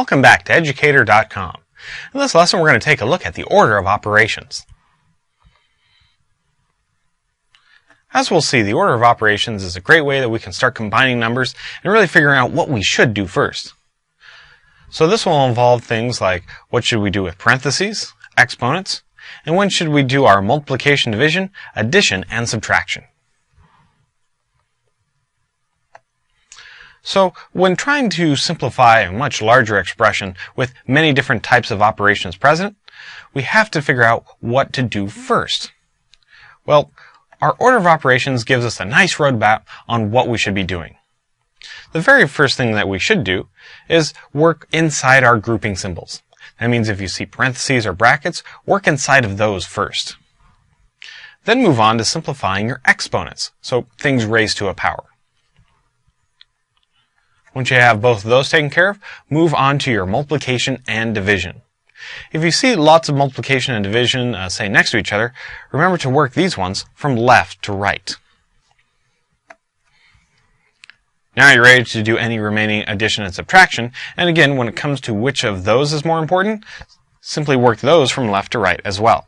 Welcome back to Educator.com. In this lesson we're going to take a look at the order of operations. As we'll see, the order of operations is a great way that we can start combining numbers and really figuring out what we should do first. So this will involve things like what should we do with parentheses, exponents, and when should we do our multiplication, division, addition, and subtraction. So when trying to simplify a much larger expression with many different types of operations present, we have to figure out what to do first. Well, our order of operations gives us a nice roadmap on what we should be doing. The very first thing that we should do is work inside our grouping symbols. That means if you see parentheses or brackets, work inside of those first. Then move on to simplifying your exponents, so things raised to a power. Once you have both of those taken care of, move on to your multiplication and division. If you see lots of multiplication and division, say next to each other, remember to work these ones from left to right. Now you're ready to do any remaining addition and subtraction, and again, when it comes to which of those is more important, simply work those from left to right as well.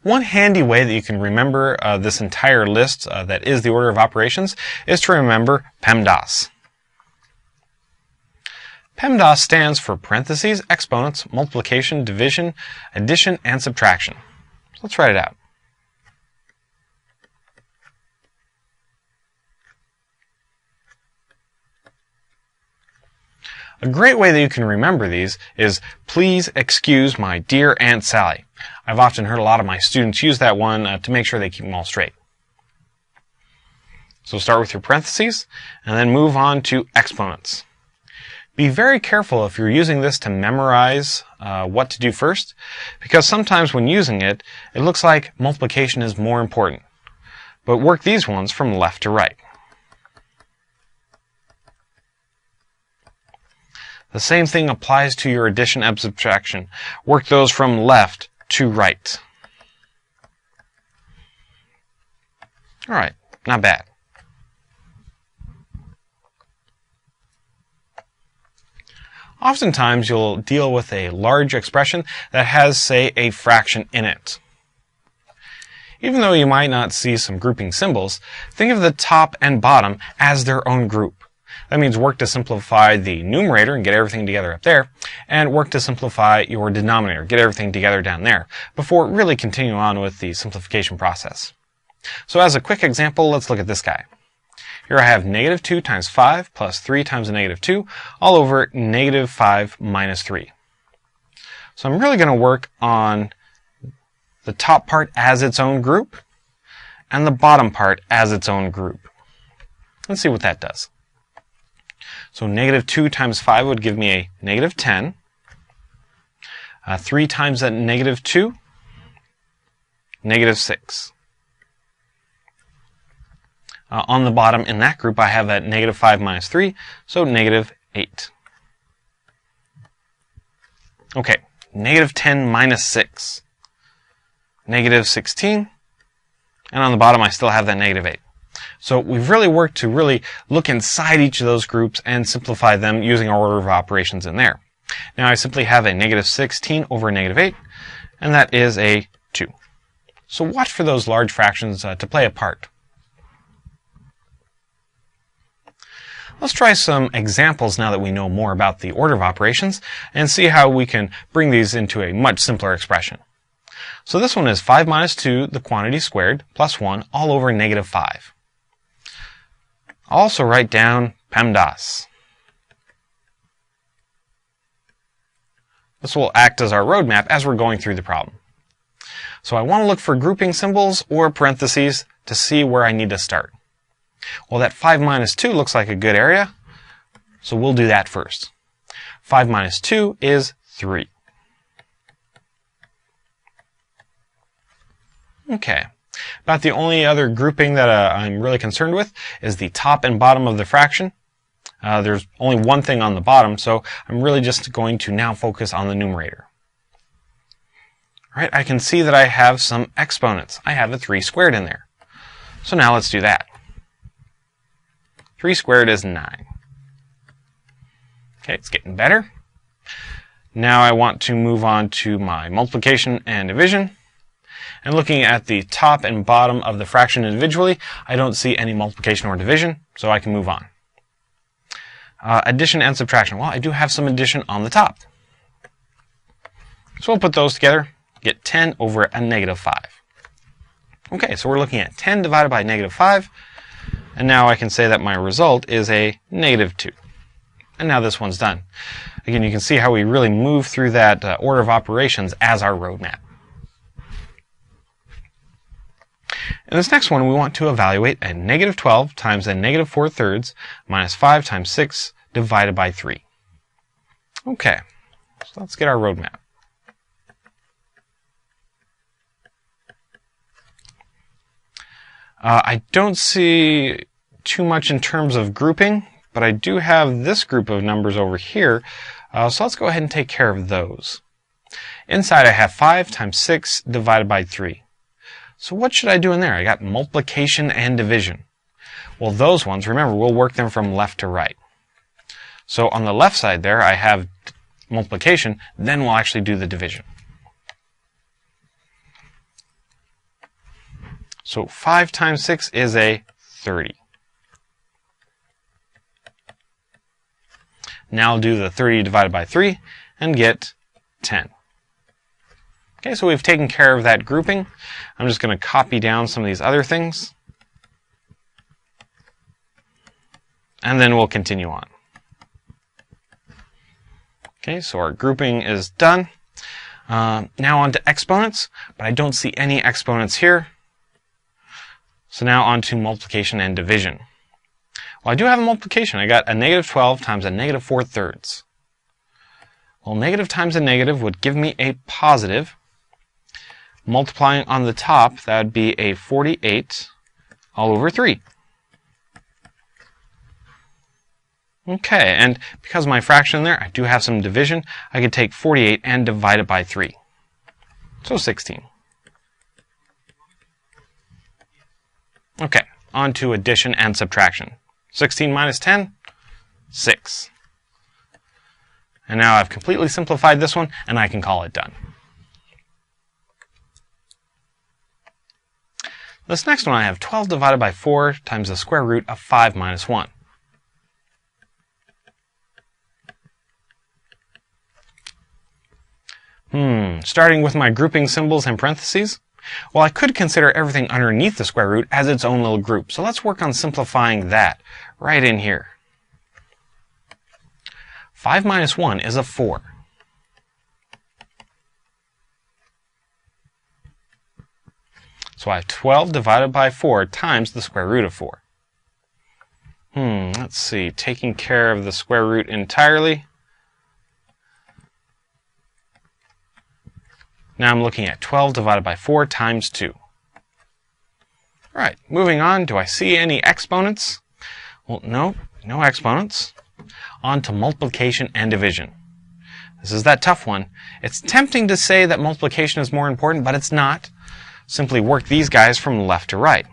One handy way that you can remember this entire list that is the order of operations is to remember PEMDAS. PEMDAS stands for parentheses, exponents, multiplication, division, addition, and subtraction. So let's write it out. A great way that you can remember these is, please excuse my dear Aunt Sally. I've often heard a lot of my students use that one to make sure they keep them all straight. So start with your parentheses, and then move on to exponents. Be very careful if you're using this to memorize what to do first, because sometimes when using it, it looks like multiplication is more important. But work these ones from left to right. The same thing applies to your addition and subtraction. Work those from left to right. Alright, not bad. Oftentimes you'll deal with a large expression that has, say, a fraction in it. Even though you might not see some grouping symbols, think of the top and bottom as their own group. That means work to simplify the numerator and get everything together up there, and work to simplify your denominator, get everything together down there, before really continuing on with the simplification process. So as a quick example, let's look at this guy. Here I have negative 2 times 5 plus 3 times a negative 2 all over negative 5 minus 3. So I'm really going to work on the top part as its own group and the bottom part as its own group. Let's see what that does. So negative 2 times 5 would give me a negative 10. 3 times that negative 2, negative 6. On the bottom in that group I have that negative 5 minus 3, so negative 8. Okay, negative 10 minus 6. Negative 16. And on the bottom I still have that negative 8. So we've really worked to really look inside each of those groups and simplify them using our order of operations in there. Now I simply have a negative 16 over a negative 8, and that is a 2. So watch for those large fractions to play a part. Let's try some examples now that we know more about the order of operations and see how we can bring these into a much simpler expression. So this one is 5 minus 2, the quantity squared, plus 1, all over negative 5. I'll also write down PEMDAS. This will act as our roadmap as we're going through the problem. So I want to look for grouping symbols or parentheses to see where I need to start. Well, that 5 minus 2 looks like a good area, so we'll do that first. 5 minus 2 is 3. Okay. About the only other grouping that I'm really concerned with is the top and bottom of the fraction. There's only one thing on the bottom, so I'm really just going to now focus on the numerator. All right, I can see that I have some exponents. I have a 3 squared in there. So now let's do that. 3 squared is 9. Okay, it's getting better. Now I want to move on to my multiplication and division. And looking at the top and bottom of the fraction individually, I don't see any multiplication or division, so I can move on. Addition and subtraction. Well, I do have some addition on the top. So we'll put those together, get 10 over a negative 5. Okay, so we're looking at 10 divided by negative 5, and now I can say that my result is a negative 2. And now this one's done. Again, you can see how we really move through that order of operations as our roadmap. In this next one, we want to evaluate a negative 12 times a negative 4/3 minus 5 times 6 divided by 3. Okay, so let's get our roadmap. I don't see too much in terms of grouping, but I do have this group of numbers over here, so let's go ahead and take care of those. Inside I have 5 times 6 divided by 3. So what should I do in there? I got multiplication and division. Well, those ones, remember, we'll work them from left to right. So on the left side there, I have multiplication, then we'll actually do the division. So 5 times 6 is a 30. Now I'll do the 30 divided by 3 and get 10. Okay, so we've taken care of that grouping. I'm just going to copy down some of these other things. And then we'll continue on. Okay, so our grouping is done. Now on to exponents, but I don't see any exponents here. So now on to multiplication and division. Well, I do have a multiplication. I got a negative 12 times a negative 4/3. Well, negative times a negative would give me a positive. Multiplying on the top, that would be a 48 all over 3. Okay, and because of my fraction there, I do have some division. I could take 48 and divide it by 3. So 16. Okay, on to addition and subtraction. 16 minus 10, 6. And now I've completely simplified this one, and I can call it done. This next one I have 12 divided by 4 times the square root of 5 minus 1. Starting with my grouping symbols and parentheses. Well, I could consider everything underneath the square root as its own little group. So let's work on simplifying that right in here. 5 minus 1 is a 4. So I have 12 divided by 4 times the square root of 4. Let's see, taking care of the square root entirely. Now I'm looking at 12 divided by 4 times 2. All right, moving on. Do I see any exponents? Well, no exponents. On to multiplication and division. This is that tough one. It's tempting to say that multiplication is more important, but it's not. Simply work these guys from left to right.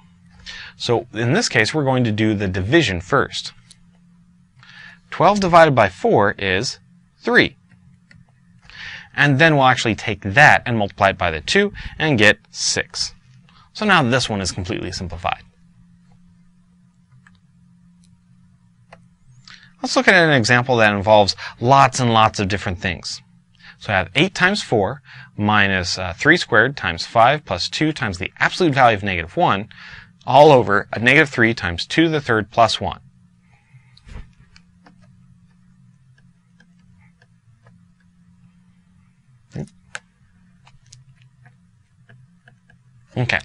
So in this case, we're going to do the division first. 12 divided by 4 is 3. And then we'll actually take that and multiply it by the 2 and get 6. So now this one is completely simplified. Let's look at an example that involves lots and lots of different things. So I have 8 times 4 minus 3 squared times 5 plus 2 times the absolute value of negative 1 all over a negative 3 times 2 to the third plus 1. Okay,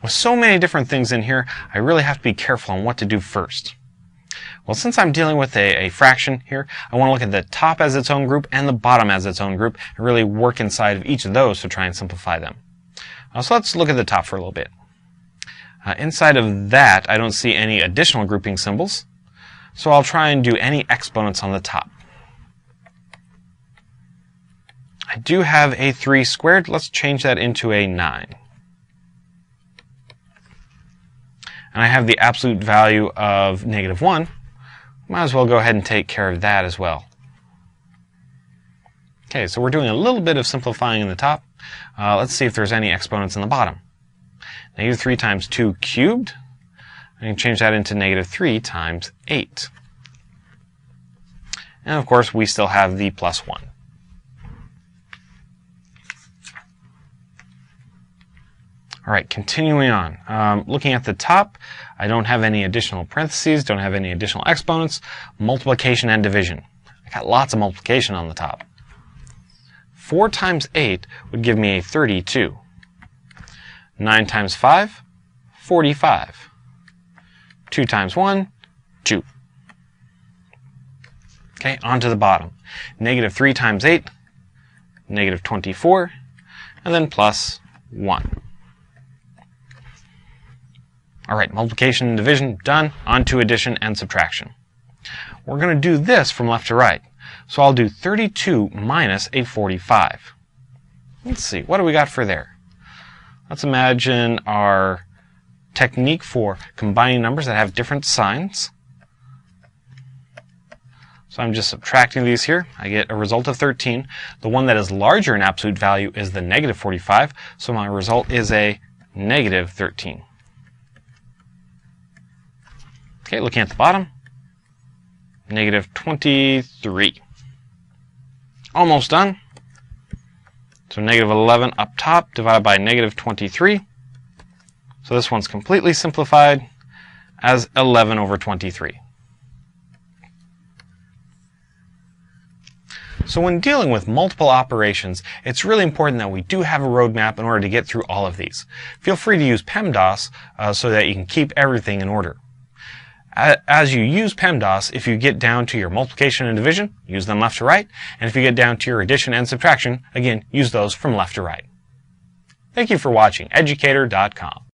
with so many different things in here, I really have to be careful on what to do first. Well, since I'm dealing with a fraction here, I want to look at the top as its own group and the bottom as its own group and really work inside of each of those to try and simplify them. So let's look at the top for a little bit. Inside of that, I don't see any additional grouping symbols, so I'll try and do any exponents on the top. I do have a 3 squared. Let's change that into a 9. And I have the absolute value of negative 1. Might as well go ahead and take care of that as well. Okay, so we're doing a little bit of simplifying in the top. Let's see if there's any exponents in the bottom. Negative 3 times 2 cubed. I can change that into negative 3 times 8. And of course, we still have the plus 1. All right, continuing on. Looking at the top, I don't have any additional parentheses, don't have any additional exponents. Multiplication and division. I got lots of multiplication on the top. 4 times 8 would give me a 32. 9 times 5, 45. 2 times 1, 2. Okay, on to the bottom. Negative 3 times 8, negative 24, and then plus 1. All right, multiplication and division done. On to addition and subtraction. We're going to do this from left to right. So I'll do 32 minus a 45. Let's see, what do we got for there? Let's imagine our technique for combining numbers that have different signs. So I'm just subtracting these here. I get a result of 13. The one that is larger in absolute value is the negative 45, so my result is a negative 13. Okay, looking at the bottom, negative 23. Almost done. So negative 11 up top divided by negative 23. So this one's completely simplified as 11 over 23. So when dealing with multiple operations, it's really important that we do have a roadmap in order to get through all of these. Feel free to use PEMDAS so that you can keep everything in order. As you use PEMDAS, if you get down to your multiplication and division, use them left to right. And if you get down to your addition and subtraction, again, use those from left to right. Thank you for watching Educator.com.